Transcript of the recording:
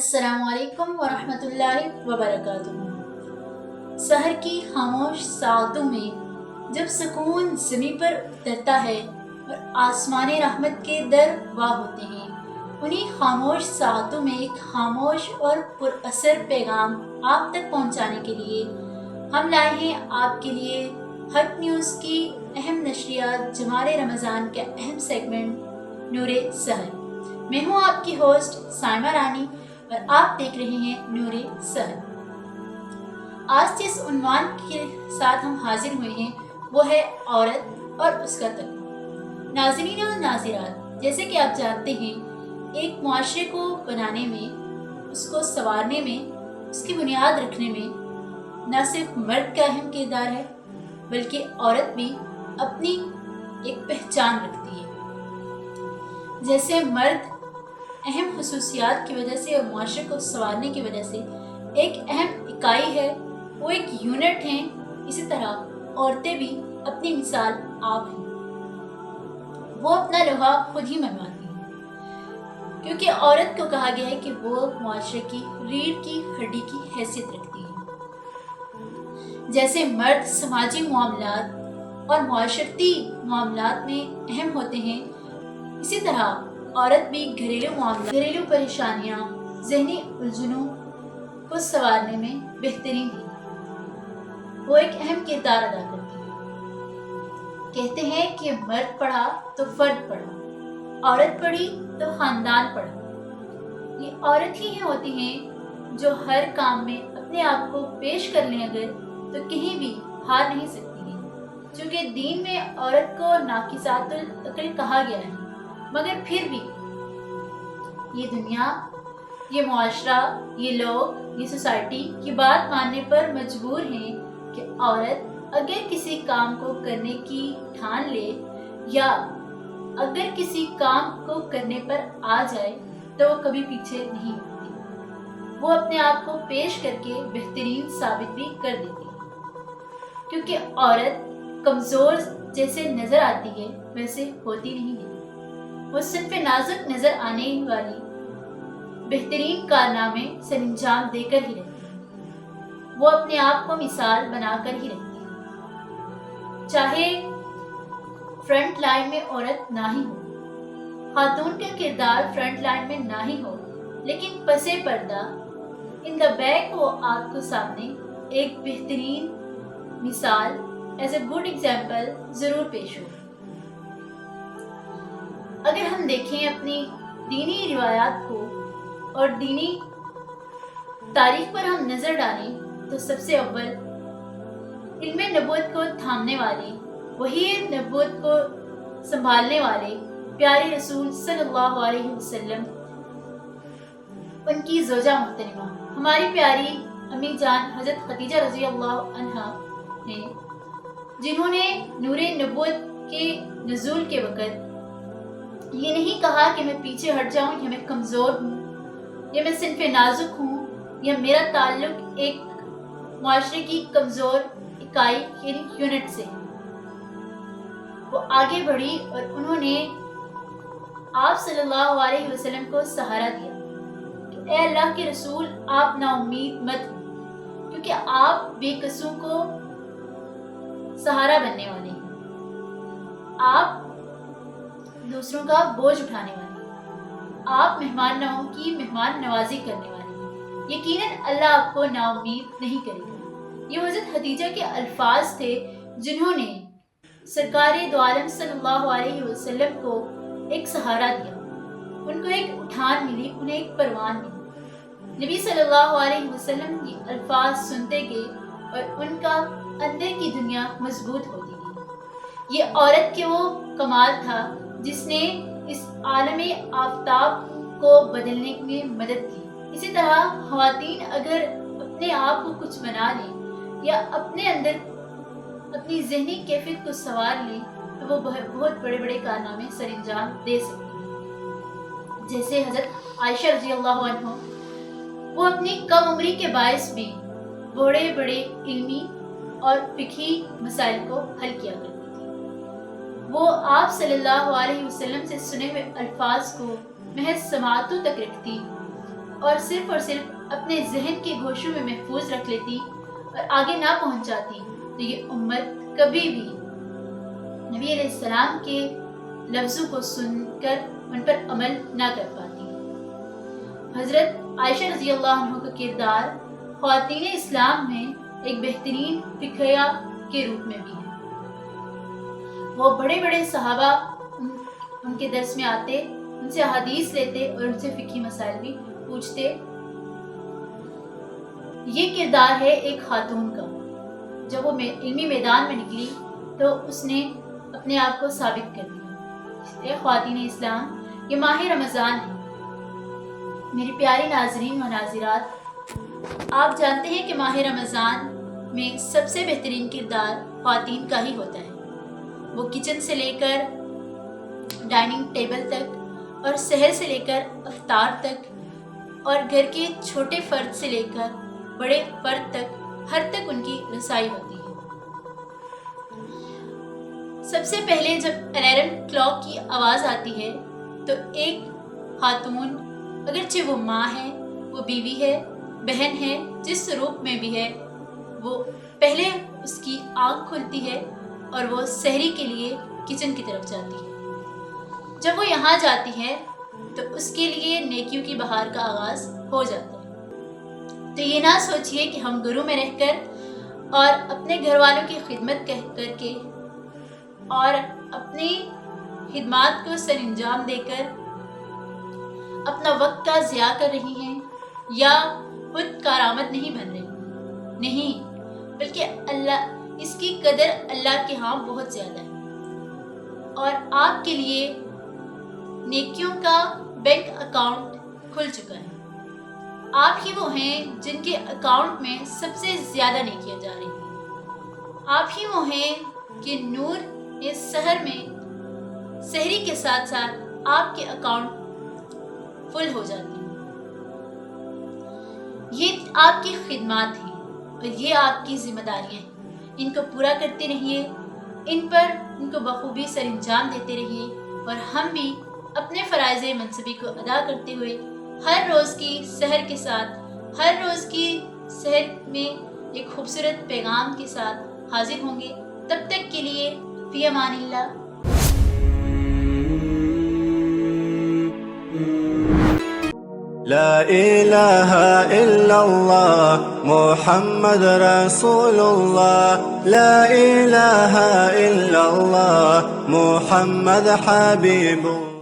السلام علیکم ورحمۃ اللہ وبرکاتہ۔ سحر کی خاموش ساعتوں میں جب سکون زمیں پر اترتا ہے اور آسمان رحمت کے در وا ہوتے ہیں، انہی خاموش ساعتوں میں ایک خاموش اور پر اثر پیغام آپ تک پہنچانے کے لیے ہم لائے ہیں آپ کے لیے حق نیوز کی اہم نشریات جمال رمضان کا اہم سیگمنٹ نور سحر۔ میں ہوں آپ کی ہوسٹ سائمہ رانی اور آپ دیکھ رہے ہیں نور سحر۔ آج جس عنوان کے ساتھ ہم حاضر ہوئے ہیں وہ ہے عورت اور اس کا تقویٰ۔ ناظرین اور ناظرات، جیسے کہ آپ جانتے ہیں، ایک معاشرے کو بنانے میں، اس کو سنوارنے میں، اس کی بنیاد رکھنے میں نہ صرف مرد کا اہم کردار ہے بلکہ عورت بھی اپنی ایک پہچان رکھتی ہے۔ جیسے مرد اہم خصوصیات کی وجہ سے اور معاشرے کو سنوارنے کی وجہ سے ایک اہم اکائی ہے، وہ ایک یونٹ ہیں، اسی طرح عورتیں بھی اپنی مثال آپ ہیں۔ وہ اپنا لوہا خود ہی منواتی ہیں، کیونکہ عورت کو کہا گیا ہے کہ وہ معاشرے کی ریڑھ کی ہڈی کی حیثیت رکھتی ہے۔ جیسے مرد سماجی معاملات اور معاشرتی معاملات میں اہم ہوتے ہیں، اسی طرح عورت بھی گھریلو معاملات، گھریلو پریشانیاں، ذہنی الجھنوں کو سنوارنے میں بہترین ہے۔ وہ ایک اہم کردار ادا کرتی ہے۔ کہتے ہیں کہ مرد پڑھا تو فرد پڑھا، عورت پڑھی تو خاندان پڑھا۔ یہ عورت ہی ہوتی ہیں جو ہر کام میں اپنے آپ کو پیش کر لیں اگر تو کہیں بھی ہار نہیں سکتی ہیں، چونکہ دین میں عورت کو ناقصات العقل کہا گیا ہے، مگر پھر بھی یہ دنیا، یہ معاشرہ، یہ لوگ، یہ سوسائٹی کی بات ماننے پر مجبور ہیں کہ عورت اگر کسی کام کو کرنے کی ٹھان لے یا اگر کسی کام کو کرنے پر آ جائے تو وہ کبھی پیچھے نہیں ہوتی، وہ اپنے آپ کو پیش کر کے بہترین ثابت بھی کر دیتی ہے، کیونکہ عورت کمزور جیسے نظر آتی ہے ویسے ہوتی نہیں ہے۔ وہ صنف نازک نظر آنے والی بہترین کارنامے سر انجام دے کر ہی رہتی ہے، وہ اپنے آپ کو مثال بنا کر ہی رہتی ہے۔ چاہے فرنٹ لائن میں عورت نہ ہی ہو، خاتون کا کردار فرنٹ لائن میں نہ ہی ہو، لیکن پس پردہ ان دا بیک وہ آپ کو سامنے ایک بہترین مثال ایز اے گڈ ایگزامپل ضرور پیش ہو۔ اگر ہم دیکھیں اپنی دینی روایات کو اور دینی تاریخ پر ہم نظر ڈالیں تو سب سے اول علم نبوت کو تھامنے والے، وحی نبوت کو سنبھالنے والے پیارے رسول صلی اللہ علیہ وسلم، ان کی زوجہ محترمہ ہماری پیاری امی جان حضرت خدیجہ رضی اللہ عنہا نے، جنہوں نے نور نبوت کے نزول کے وقت یہ نہیں کہا کہ میں پیچھے ہٹ جاؤں یا میں کمزور ہوں یا میں صنف نازک ہوں یا میرا تعلق ایک معاشرے کی کمزور اکائی یعنی یونٹ سے ہے۔ وہ آگے بڑھی اور انہوں نے آپ صلی اللہ علیہ وسلم کو سہارا دیا کہ اے اللہ کے رسول، آپ نا امید مت ہوں، کیونکہ آپ بے قصوں کو سہارا بننے والے ہیں، آپ دوسروں کا بوجھ اٹھانے والے ہیں، آپ مہمان نووں کی مہمان نوازی کرنے والے ہیں، یقیناً اللہ آپ کو نا امید نہیں کرے گا۔ یہ حضرت خدیجہ کے الفاظ تھے جنہوں نے سرکار دو عالم صلی اللہ علیہ وسلم کو ایک سہارا دیا، ان کو ایک اٹھان ملی، انہیں ایک پروان ملی۔ نبی صلی اللہ علیہ وسلم یہ الفاظ سنتے گئے اور ان کا اندر کی دنیا مضبوط ہوتی گئی۔ یہ عورت کے وہ کمال تھا جس نے اس عالم آفتاب کو بدلنے میں مدد کی۔ اسی طرح خواتین اگر اپنے آپ کو کچھ بنا لیں یا اپنے اندر اپنی ذہنی کیفیت کو سنوار لیں تو وہ بہت بڑے بڑے کارنامے سر انجام دے سکتی ہیں۔ جیسے حضرت عائشہ رضی اللہ عنہ، وہ اپنی کم عمری کے باعث بھی بڑے بڑے علمی اور فقہی مسائل کو حل کیا کرتی تھی۔ وہ آپ صلی اللہ علیہ وسلم سے سنے ہوئے الفاظ کو محض سماعتوں تک رکھتی اور صرف اپنے ذہن کے گوشوں میں محفوظ رکھ لیتی اور آگے نہ پہنچ جاتی تو یہ امت کبھی بھی نبی علیہ السلام کے لفظوں کو سن کر ان پر عمل نہ کر پاتی۔ حضرت عائشہ رضی اللہ عنہ کا کردار خواتین اسلام میں ایک بہترین فقیہ کے روپ میں بھی ہے۔ وہ بڑے بڑے صحابہ ان کے درس میں آتے، ان سے احادیث لیتے اور ان سے فقہی مسائل بھی پوچھتے۔ یہ کردار ہے ایک خاتون کا۔ جب وہ علمی میدان میں نکلی تو اس نے اپنے آپ کو ثابت کر دیا۔ خواتین اسلام، یہ ماہ رمضان ہے۔ میری پیاری ناظرین و ناظرات، آپ جانتے ہیں کہ ماہ رمضان میں سب سے بہترین کردار خواتین کا ہی ہوتا ہے۔ وہ کچن سے لے کر ڈائننگ ٹیبل تک اور سحر سے لے کر افطار تک اور گھر کے چھوٹے فرد سے لے کر بڑے فرد تک ہر تک ان کی رسائی ہوتی ہے۔ سب سے پہلے جب الارم کلاک کی آواز آتی ہے تو ایک خاتون، اگرچہ وہ ماں ہے، وہ بیوی ہے، بہن ہے، جس روپ میں بھی ہے، وہ پہلے اس کی آنکھ کھلتی ہے اور وہ سحری کے لیے کچن کی طرف جاتی ہے۔ جب وہ یہاں جاتی ہے تو اس کے لیے نیکیوں کی بہار کا آغاز ہو جاتا ہے۔ تو یہ نہ سوچئے کہ ہم گھروں میں رہ کر اور اپنے گھر والوں کی خدمت کر کے اور اپنی خدمات کو سر انجام دے کر اپنا وقت کا ضیاع کر رہی ہیں یا خود کارآمد نہیں بن رہی۔ نہیں، بلکہ اس کی قدر اللہ کے ہاں بہت زیادہ ہے، اور آپ کے لیے نیکیوں کا بینک اکاؤنٹ کھل چکا ہے۔ آپ ہی وہ ہیں جن کے اکاؤنٹ میں سب سے زیادہ نیکیاں جا رہی ہیں۔ آپ ہی وہ ہیں کہ نور اس سحر میں سحری کے ساتھ ساتھ آپ کے اکاؤنٹ فل ہو جاتے ہیں۔ یہ آپ کی خدمات ہیں اور یہ آپ کی ذمہ داریاں ہیں۔ ان کو پورا کرتے رہیے، ان کو بخوبی سر انجام دیتے رہیے، اور ہم بھی اپنے فرائض منصبی کو ادا کرتے ہوئے ہر روز کی سحر کے ساتھ، ہر روز کی سحر میں ایک خوبصورت پیغام کے ساتھ حاضر ہوں گے۔ تب تک کے لیے فی امان اللہ۔ لا الہ الا اللہ محمد رسول اللہ، لا الہ الا اللہ محمد حبیب اللہ۔